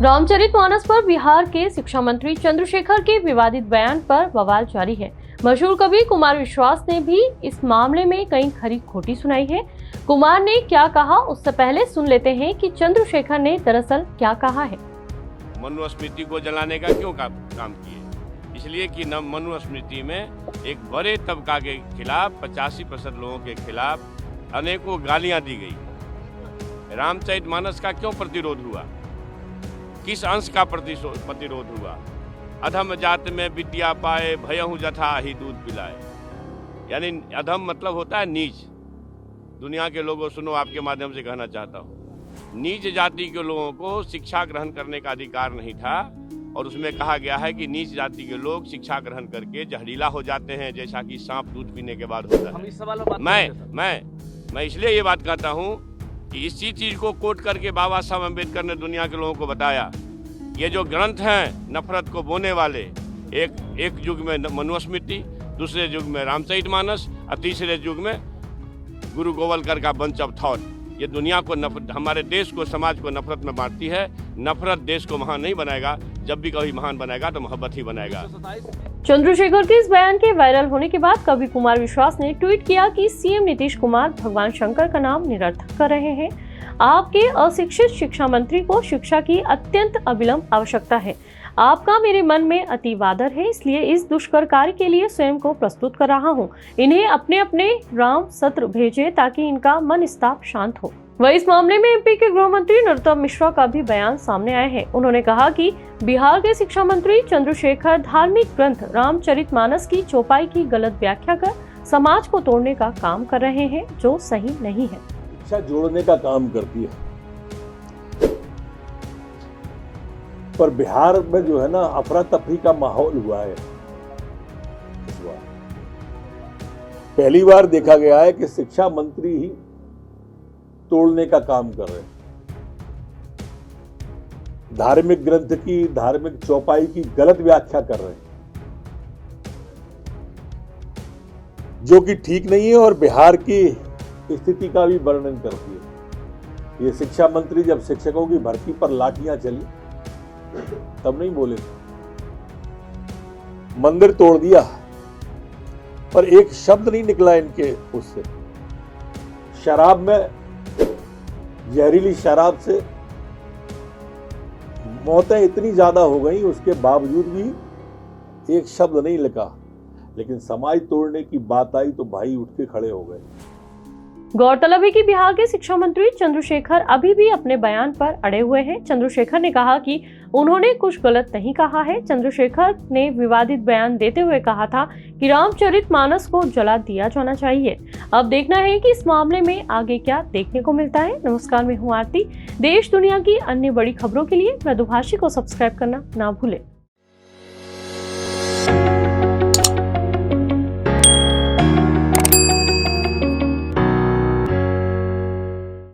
रामचरितमानस पर बिहार के शिक्षा मंत्री चंद्रशेखर के विवादित बयान पर बवाल जारी है। मशहूर कवि कुमार विश्वास ने भी इस मामले में कई खरी खोटी सुनाई है। कुमार ने क्या कहा, उससे पहले सुन लेते हैं कि चंद्रशेखर ने दरअसल क्या कहा है। मनुस्मृति को जलाने का क्यों काम किए? इसलिए कि मनुस्मृति में एक बड़े तबका के खिलाफ 85% लोगों के खिलाफ अनेकों गालियां दी गई। रामचरितमानस का क्यों प्रतिरोध हुआ? किस अंश का प्रतिरोध हुआ? अधम जात में विद्या पाए, भयहु जथा ही दूध पिलाए। यानी अधम मतलब होता है नीच। दुनिया के लोगों सुनो, आपके माध्यम से कहना चाहता हूँ, नीच जाति के लोगों को शिक्षा ग्रहण करने का अधिकार नहीं था। और उसमें कहा गया है कि नीच जाति के लोग शिक्षा ग्रहण करके जहरीला हो जाते हैं, जैसा कि सांप दूध पीने के बाद होता है। मैं इसलिए ये बात कहता हूँ कि इसी चीज को कोट करके बाबा साहब अम्बेडकर ने दुनिया के लोगों को बताया। ये जो ग्रंथ हैं नफरत को बोने वाले, एक युग में मनुस्मृति, दूसरे युग में रामचरितमानस और तीसरे युग में गुरु गोवलकर का बंच ऑफ थॉट, ये दुनिया को हमारे देश को, समाज को नफरत में बांटती है। नफरत देश को महान नहीं बनाएगा। जब भी कभी महान बनाएगा तो मोहब्बत ही बनाएगा। चंद्रशेखर के इस बयान के वायरल होने के बाद कवि कुमार विश्वास ने ट्वीट किया कि सीएम नीतीश कुमार भगवान शंकर का नाम निरर्थक कर रहे हैं। आपके अशिक्षित शिक्षा मंत्री को शिक्षा की अत्यंत अविलंब आवश्यकता है। आपका मेरे मन में अतीव आदर है, इसलिए इस दुष्कर कार्य के लिए स्वयं को प्रस्तुत कर रहा हूं। इन्हें अपने अपने राम सत्र भेजें ताकि इनका मनस्ताप शांत हो। वहीं इस मामले में एमपी के गृह मंत्री नरोत्तम मिश्रा का भी बयान सामने आया है। उन्होंने कहा कि बिहार के शिक्षा मंत्री चंद्रशेखर धार्मिक ग्रंथ रामचरितमानस की चौपाई की गलत व्याख्या कर समाज को तोड़ने का काम कर रहे हैं, जो सही नहीं है। शिक्षा जोड़ने का काम करती है, पर बिहार में जो है ना अफरा तफरी का माहौल हुआ है। इस बार पहली बार देखा गया है कि शिक्षा मंत्री ही तोड़ने का काम कर रहे हैं। धार्मिक ग्रंथ की, धार्मिक चौपाई की गलत व्याख्या कर रहे हैं, जो कि ठीक नहीं है और बिहार की स्थिति का भी वर्णन करती है। ये शिक्षा मंत्री जब शिक्षकों की भर्ती पर लाठियां चली तब नहीं बोले, मंदिर तोड़ दिया पर एक शब्द नहीं निकला इनके उससे। शराब में, जहरीली शराब से मौतें इतनी ज्यादा हो गई, उसके बावजूद भी एक शब्द नहीं लिखा। लेकिन समाज तोड़ने की बात आई तो भाई उठ के खड़े हो गए। गौरतलब है कि बिहार के शिक्षा मंत्री चंद्रशेखर अभी भी अपने बयान पर अड़े हुए हैं। चंद्रशेखर ने कहा कि उन्होंने कुछ गलत नहीं कहा है। चंद्रशेखर ने विवादित बयान देते हुए कहा था कि रामचरितमानस को जला दिया जाना चाहिए। अब देखना है कि इस मामले में आगे क्या देखने को मिलता है। नमस्कार, मैं हूँ आरती। देश दुनिया की अन्य बड़ी खबरों के लिए मृदुभाषी को सब्सक्राइब करना ना भूलें।